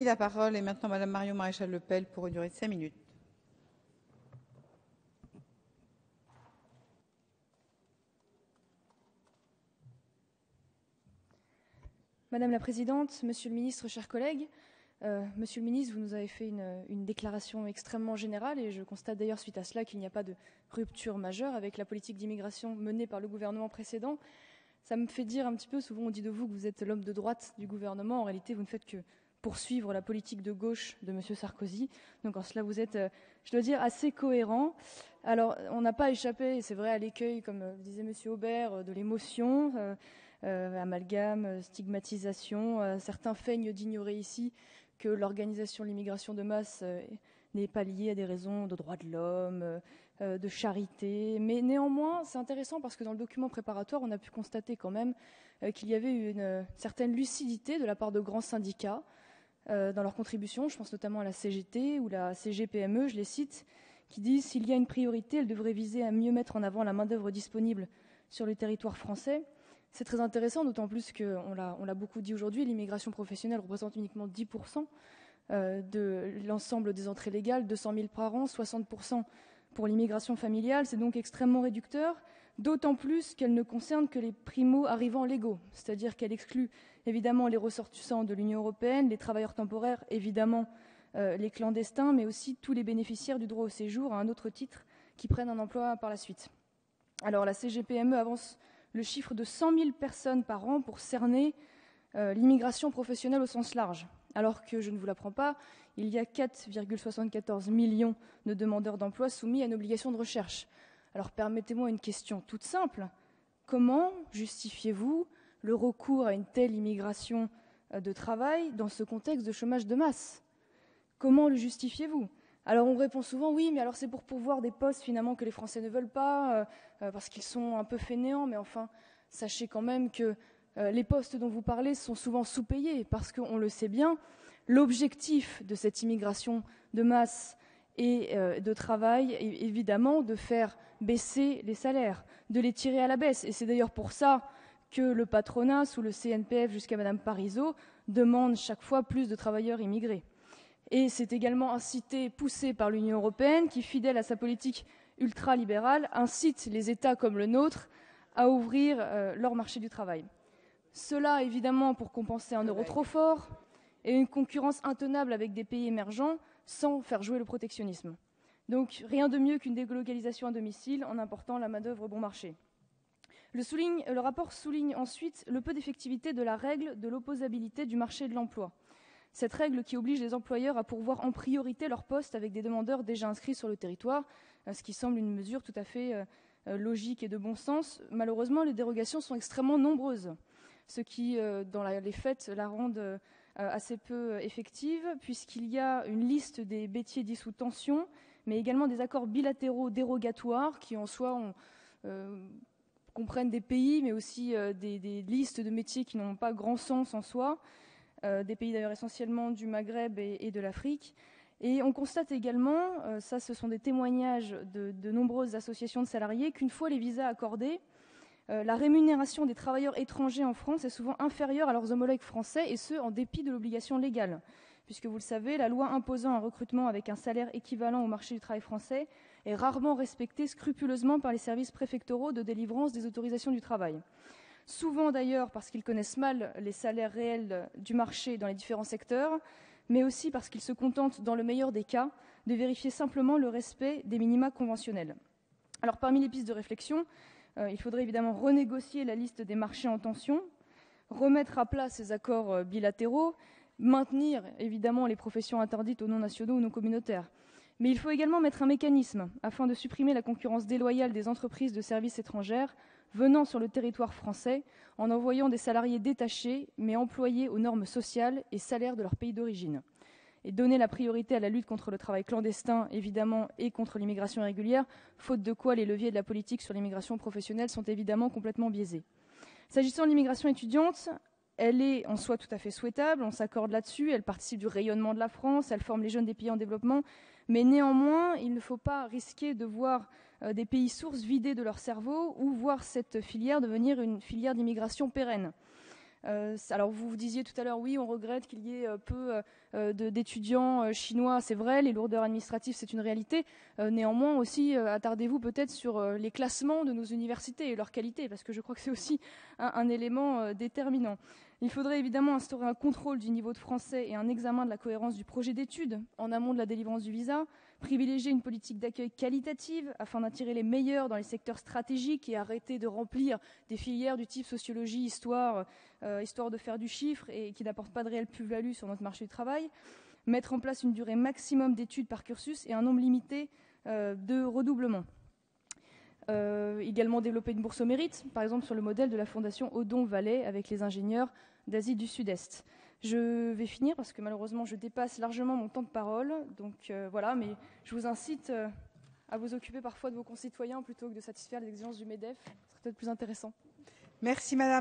La parole est maintenant Madame Marion Maréchal Le Pen pour une durée de 5 minutes. Madame la Présidente, Monsieur le Ministre, chers collègues, Monsieur le Ministre, vous nous avez fait une déclaration extrêmement générale et je constate d'ailleurs suite à cela qu'il n'y a pas de rupture majeure avec la politique d'immigration menée par le gouvernement précédent. Ça me fait dire un petit peu, souvent on dit de vous que vous êtes l'homme de droite du gouvernement. En réalité, vous ne faites que poursuivre la politique de gauche de M. Sarkozy. Donc en cela, vous êtes, je dois dire, assez cohérent. Alors, on n'a pas échappé, c'est vrai, à l'écueil, comme disait M. Aubert, de l'émotion, amalgame, stigmatisation. Certains feignent d'ignorer ici que l'organisation de l'immigration de masse n'est pas liée à des raisons de droits de l'homme, de charité. Mais néanmoins, c'est intéressant parce que dans le document préparatoire, on a pu constater quand même qu'il y avait une certaine lucidité de la part de grands syndicats dans leurs contributions. Je pense notamment à la CGT ou la CGPME, je les cite, qui disent s'il y a une priorité, elle devrait viser à mieux mettre en avant la main-d'œuvre disponible sur le territoire français. C'est très intéressant, d'autant plus qu'on l'a beaucoup dit aujourd'hui, l'immigration professionnelle représente uniquement 10% de l'ensemble des entrées légales, 200 000 par an, 60% pour l'immigration familiale. C'est donc extrêmement réducteur, d'autant plus qu'elle ne concerne que les primo-arrivants légaux, c'est-à-dire qu'elle exclut évidemment les ressortissants de l'Union européenne, les travailleurs temporaires, évidemment les clandestins, mais aussi tous les bénéficiaires du droit au séjour à un autre titre qui prennent un emploi par la suite. Alors la CGPME avance le chiffre de 100 000 personnes par an pour cerner l'immigration professionnelle au sens large. Alors que, je ne vous l'apprends pas, il y a 4,74 millions de demandeurs d'emploi soumis à une obligation de recherche. Alors permettez-moi une question toute simple. Comment justifiez-vous le recours à une telle immigration de travail dans ce contexte de chômage de masse? Comment le justifiez-vous? Alors on répond souvent oui, mais alors c'est pour pourvoir des postes finalement que les Français ne veulent pas, parce qu'ils sont un peu fainéants, mais enfin, sachez quand même que les postes dont vous parlez sont souvent sous-payés, parce qu'on le sait bien, l'objectif de cette immigration de masse et de travail est évidemment de faire baisser les salaires, de les tirer à la baisse. Et c'est d'ailleurs pour ça que le patronat, sous le CNPF jusqu'à Mme Parisot, demande chaque fois plus de travailleurs immigrés. Et c'est également incité, poussé par l'Union européenne, qui, fidèle à sa politique ultralibérale, incite les États comme le nôtre à ouvrir leur marché du travail. Cela, évidemment, pour compenser un euro trop fort et une concurrence intenable avec des pays émergents sans faire jouer le protectionnisme. Donc, rien de mieux qu'une délocalisation à domicile en important la main-d'œuvre bon marché. Le rapport souligne ensuite le peu d'effectivité de la règle de l'opposabilité du marché de l'emploi. Cette règle qui oblige les employeurs à pourvoir en priorité leur poste avec des demandeurs déjà inscrits sur le territoire, ce qui semble une mesure tout à fait logique et de bon sens. Malheureusement, les dérogations sont extrêmement nombreuses, ce qui, dans les faits, la rendent assez peu effective, puisqu'il y a une liste des métiers dits sous tension, mais également des accords bilatéraux dérogatoires qui, en soi, comprennent des pays, mais aussi des listes de métiers qui n'ont pas grand sens en soi. Des pays d'ailleurs essentiellement du Maghreb et de l'Afrique. Et on constate également, ça ce sont des témoignages de nombreuses associations de salariés, qu'une fois les visas accordés, la rémunération des travailleurs étrangers en France est souvent inférieure à leurs homologues français, et ce, en dépit de l'obligation légale. Puisque vous le savez, la loi imposant un recrutement avec un salaire équivalent au marché du travail français est rarement respectée scrupuleusement par les services préfectoraux de délivrance des autorisations du travail. Souvent d'ailleurs parce qu'ils connaissent mal les salaires réels du marché dans les différents secteurs, mais aussi parce qu'ils se contentent, dans le meilleur des cas, de vérifier simplement le respect des minima conventionnels. Alors parmi les pistes de réflexion, il faudrait évidemment renégocier la liste des marchés en tension, remettre à plat ces accords bilatéraux, maintenir évidemment les professions interdites aux non-nationaux ou non communautaires. Mais il faut également mettre un mécanisme afin de supprimer la concurrence déloyale des entreprises de services étrangères venant sur le territoire français en envoyant des salariés détachés mais employés aux normes sociales et salaires de leur pays d'origine. Et donner la priorité à la lutte contre le travail clandestin, évidemment, et contre l'immigration irrégulière, faute de quoi les leviers de la politique sur l'immigration professionnelle sont évidemment complètement biaisés. S'agissant de l'immigration étudiante, elle est en soi tout à fait souhaitable, on s'accorde là-dessus, elle participe du rayonnement de la France, elle forme les jeunes des pays en développement, mais néanmoins, il ne faut pas risquer de voir des pays sources vidés de leur cerveau ou voir cette filière devenir une filière d'immigration pérenne. Alors vous disiez tout à l'heure, oui, on regrette qu'il y ait peu d'étudiants chinois, c'est vrai, les lourdeurs administratives, c'est une réalité. Néanmoins aussi, attardez-vous peut-être sur les classements de nos universités et leur qualité, parce que je crois que c'est aussi un élément déterminant. Il faudrait évidemment instaurer un contrôle du niveau de français et un examen de la cohérence du projet d'études en amont de la délivrance du visa, privilégier une politique d'accueil qualitative afin d'attirer les meilleurs dans les secteurs stratégiques et arrêter de remplir des filières du type sociologie, histoire de faire du chiffre et qui n'apportent pas de réelle plus-value sur notre marché du travail, mettre en place une durée maximum d'études par cursus et un nombre limité de redoublements. Également développer une bourse au mérite, par exemple sur le modèle de la fondation Odon-Valais avec les ingénieurs d'Asie du Sud-Est. Je vais finir parce que malheureusement je dépasse largement mon temps de parole, donc voilà, mais je vous incite à vous occuper parfois de vos concitoyens plutôt que de satisfaire les exigences du MEDEF, ce serait peut-être plus intéressant. Merci Madame la